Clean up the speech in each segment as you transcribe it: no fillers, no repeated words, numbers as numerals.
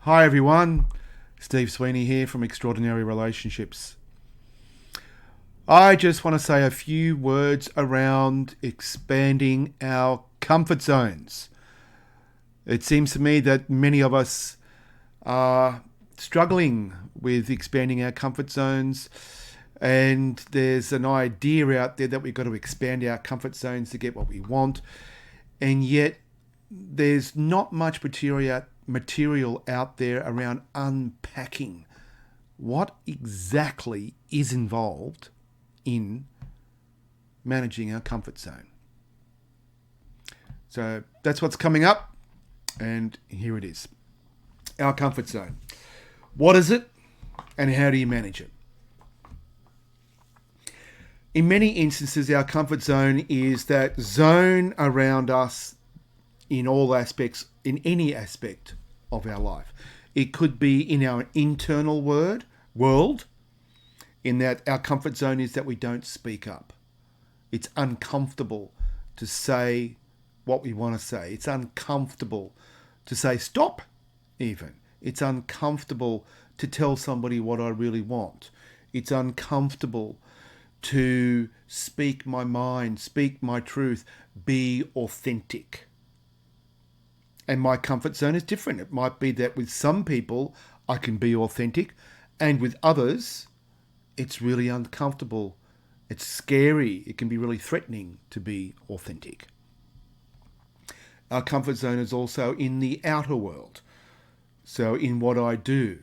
Hi everyone, Steve Sweeney here from Extraordinary Relationships. I just want to say a few words around expanding our comfort zones. It seems to me that many of us are struggling with expanding our comfort zones, and there's an idea out there that we've got to expand our comfort zones to get what we want, and yet there's not much material out there around unpacking what exactly is involved in managing our comfort zone. So that's what's coming up, and here it is. Our comfort zone. What is it, and how do you manage it? In many instances, our comfort zone is that zone around us in all aspects, in any aspect of our life. It could be in our internal world, in that our comfort zone is that we don't speak up. It's uncomfortable to say what we want to say. It's uncomfortable to say stop, even. It's uncomfortable to tell somebody what I really want. It's uncomfortable to speak my mind, speak my truth, be authentic. And my comfort zone is different. It might be that with some people, I can be authentic, and with others, it's really uncomfortable. It's scary. It can be really threatening to be authentic. Our comfort zone is also in the outer world. So in what I do.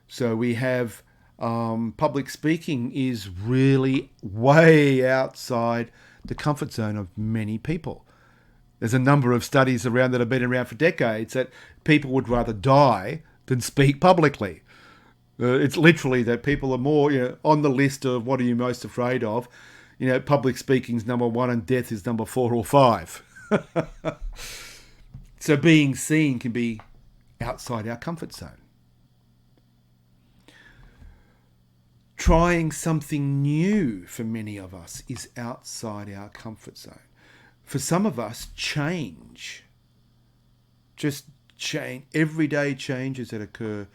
So we have public speaking is really way outside the comfort zone of many people. There's a number of studies around that have been around for decades that people would rather die than speak publicly. It's literally that people are more, on the list of what are you most afraid of. Public speaking's number 1 and death is number 4 or 5. So being seen can be outside our comfort zone. Trying something new for many of us is outside our comfort zone. For some of us, everyday changes that occur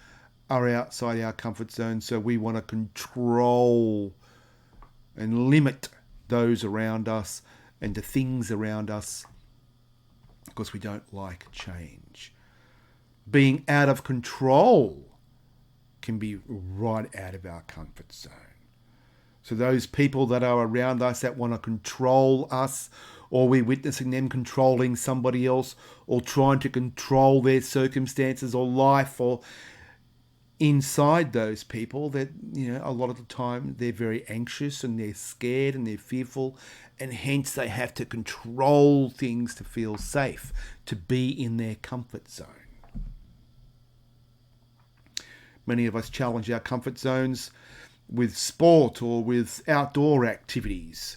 are outside our comfort zone, so we want to control and limit those around us and the things around us because we don't like change. Being out of control can be right out of our comfort zone. So those people that are around us that want to control us, or we're witnessing them controlling somebody else, or trying to control their circumstances or life, or inside those people that, a lot of the time they're very anxious and they're scared and they're fearful, and hence they have to control things to feel safe, to be in their comfort zone. Many of us challenge our comfort zones with sport or with outdoor activities.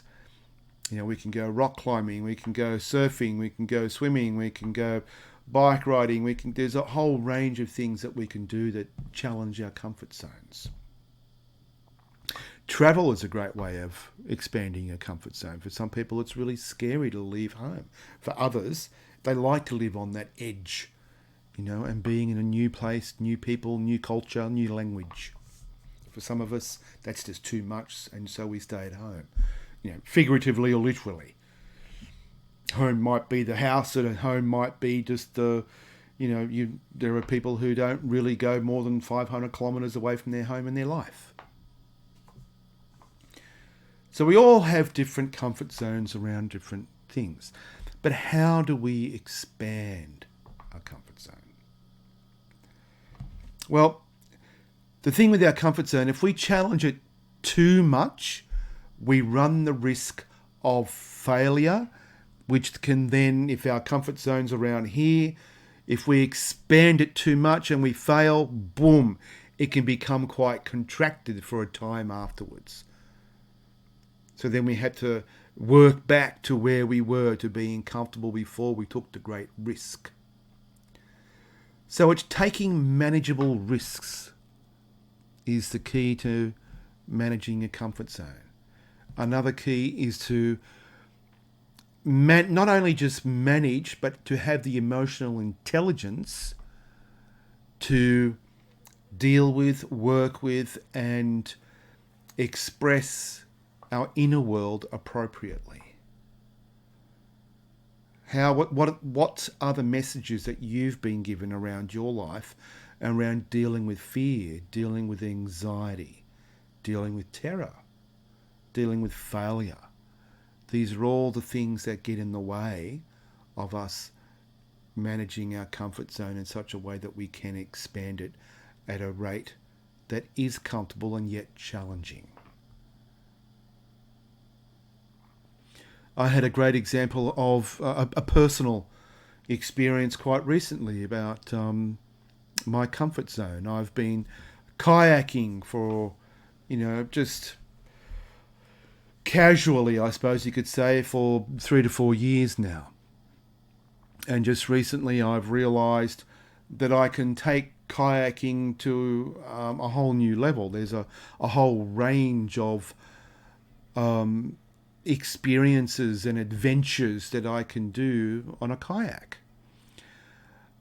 We can go rock climbing, we can go surfing, we can go swimming, we can go bike riding, there's a whole range of things that we can do that challenge our comfort zones. Travel is a great way of expanding a comfort zone. For some people, it's really scary to leave home. For others, they like to live on that edge, and being in a new place, new people, new culture, new language. For some of us, that's just too much, and so we stay at home. Figuratively or literally. Home might be the house, and home might be just there are people who don't really go more than 500 kilometres away from their home in their life. So we all have different comfort zones around different things. But how do we expand our comfort zone? Well, the thing with our comfort zone, if we challenge it too much, we run the risk of failure, which can then, if our comfort zone's around here, if we expand it too much and we fail, boom, it can become quite contracted for a time afterwards. So then we had to work back to where we were, to being comfortable before we took the great risk. So it's taking manageable risks is the key to managing a comfort zone. Another key is to not only just manage, but to have the emotional intelligence to deal with, work with, and express our inner world appropriately. What are the messages that you've been given around your life, around dealing with fear, dealing with anxiety, dealing with terror, dealing with failure? These are all the things that get in the way of us managing our comfort zone in such a way that we can expand it at a rate that is comfortable and yet challenging. I had a great example of a personal experience quite recently about my comfort zone. I've been kayaking for, just casually, I suppose you could say, for 3 to 4 years now. And just recently I've realised that I can take kayaking to a whole new level. There's a whole range of experiences and adventures that I can do on a kayak.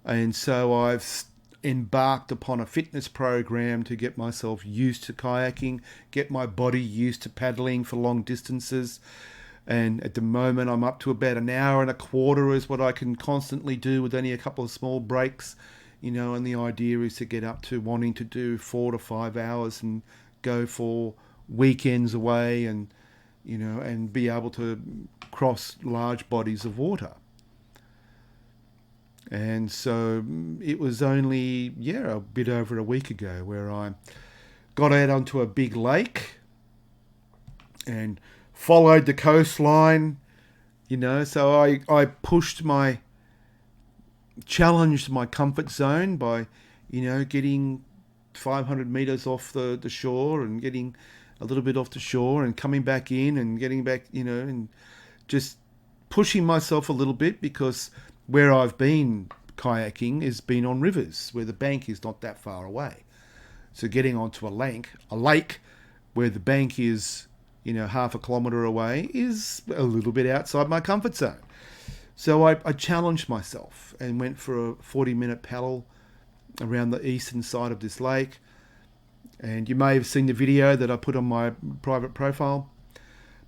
And so I've embarked upon a fitness program to get myself used to kayaking, get my body used to paddling for long distances. And at the moment I'm up to about 1 hour and a quarter is what I can constantly do with only a couple of small breaks, and the idea is to get up to wanting to do 4 to 5 hours and go for weekends away and be able to cross large bodies of water. And so it was only, a bit over a week ago where I got out onto a big lake and followed the coastline, so I challenged my comfort zone by, getting 500 meters off the shore and getting a little bit off the shore and coming back in and getting back, and just pushing myself a little bit, because where I've been kayaking has been on rivers where the bank is not that far away. So getting onto a lake where the bank is, half a kilometre away is a little bit outside my comfort zone. So I challenged myself and went for a 40-minute paddle around the eastern side of this lake. And you may have seen the video that I put on my private profile,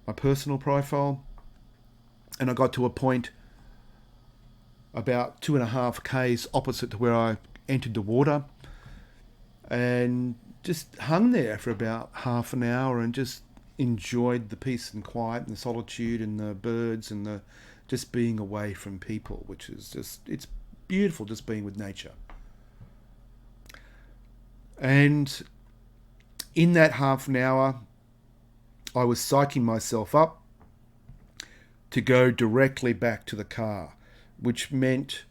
my personal profile. And I got to a point about 2.5 k's opposite to where I entered the water, and just hung there for about half an hour and just enjoyed the peace and quiet and the solitude and the birds and the just being away from people, which is it's beautiful just being with nature. And in that half an hour, I was psyching myself up to go directly back to the car, which meant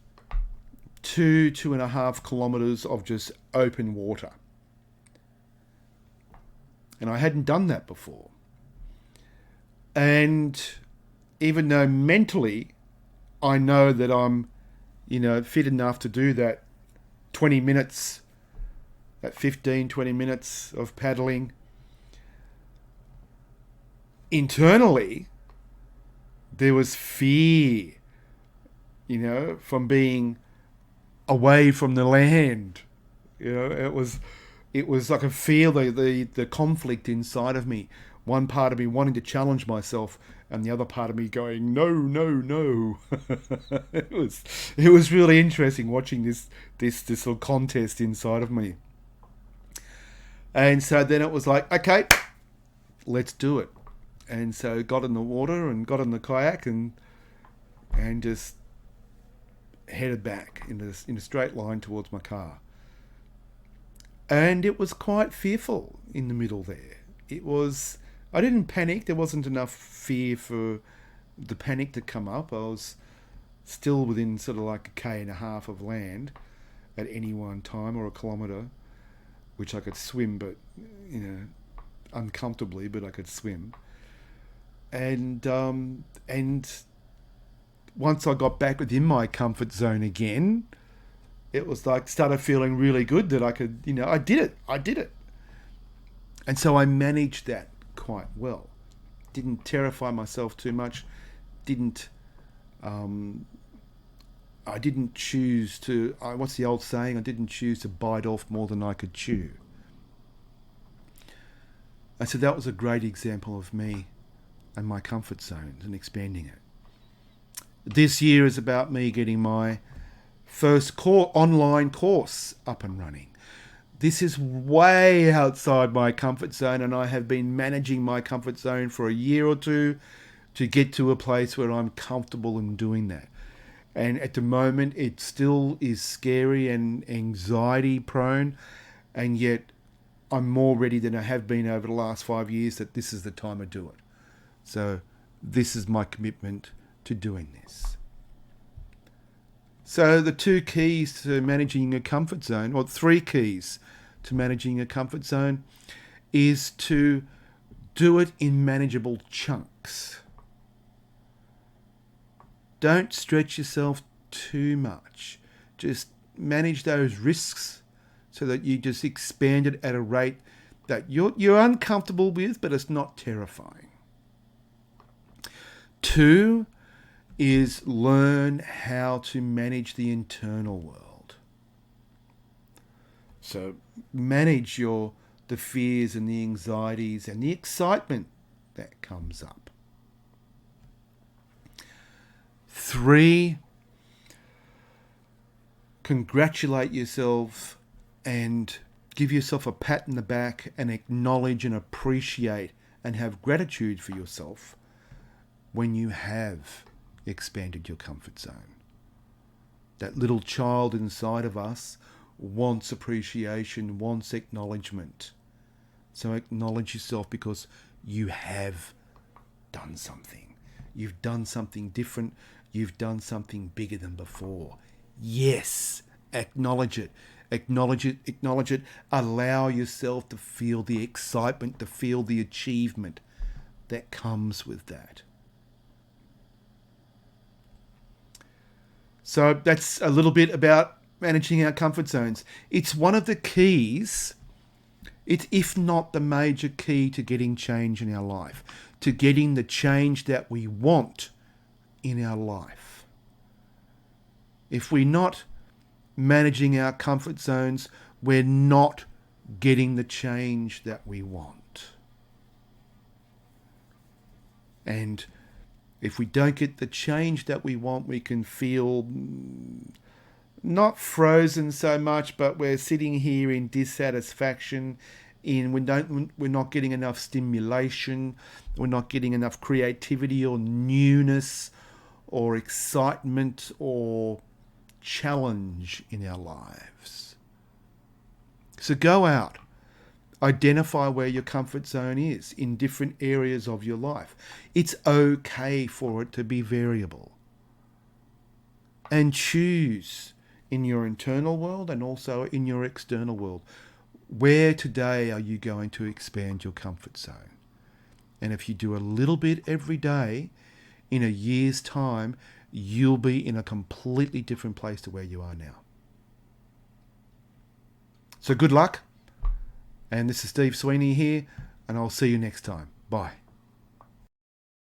2.5 kilometres of just open water. And I hadn't done that before. And even though mentally I know that I'm, fit enough to do that 20 minutes, that 15, 20 minutes of paddling, internally there was fear, from being away from the land. It was I could feel the conflict inside of me. One part of me wanting to challenge myself, and the other part of me going, no, no, no. It was really interesting watching this little contest inside of me. And so then it was like, okay, let's do it. And so got in the water and got in the kayak and just headed back in a straight line towards my car. And it was quite fearful in the middle there. I didn't panic. There wasn't enough fear for the panic to come up. I was still within sort of like 1.5 k's of land at any one time, or 1 kilometre, which I could swim, but, uncomfortably, but I could swim. And once I got back within my comfort zone again, it was like, started feeling really good that I could, I did it. And so I managed that quite well. Didn't terrify myself too much. Didn't I didn't choose to, what's the old saying? I didn't choose to bite off more than I could chew. And so that was a great example of me and my comfort zones and expanding it. This year is about me getting my first online course up and running. This is way outside my comfort zone, and I have been managing my comfort zone for a year or two to get to a place where I'm comfortable in doing that. And at the moment, it still is scary and anxiety prone, and yet I'm more ready than I have been over the last 5 years that this is the time to do it. So this is my commitment to doing this. So the 2 keys to managing a comfort zone, or 3 keys to managing a comfort zone, is to do it in manageable chunks. Don't stretch yourself too much. Just manage those risks so that you just expand it at a rate that you're uncomfortable with, but it's not terrifying. 2 is learn how to manage the internal world. So manage the fears and the anxieties and the excitement that comes up. 3, congratulate yourself and give yourself a pat in the back and acknowledge and appreciate and have gratitude for yourself when you have expanded your comfort zone. That little child inside of us wants appreciation, wants acknowledgement. So acknowledge yourself because you have done something. You've done something different. You've done something bigger than before. Yes, acknowledge it. Acknowledge it. Acknowledge it. Allow yourself to feel the excitement, to feel the achievement that comes with that. So that's a little bit about managing our comfort zones. It's one of the keys, it's if not the major key to getting change in our life, to getting the change that we want in our life. If we're not managing our comfort zones, we're not getting the change that we want. And if we don't get the change that we want, we can feel not frozen so much, but we're sitting here in dissatisfaction. We're not getting enough stimulation. We're not getting enough creativity or newness or excitement or challenge in our lives. So go out. Identify where your comfort zone is in different areas of your life. It's okay for it to be variable. And choose in your internal world and also in your external world. Where today are you going to expand your comfort zone? And if you do a little bit every day, in a year's time, you'll be in a completely different place to where you are now. So good luck. And this is Steve Sweeney here, and I'll see you next time. Bye.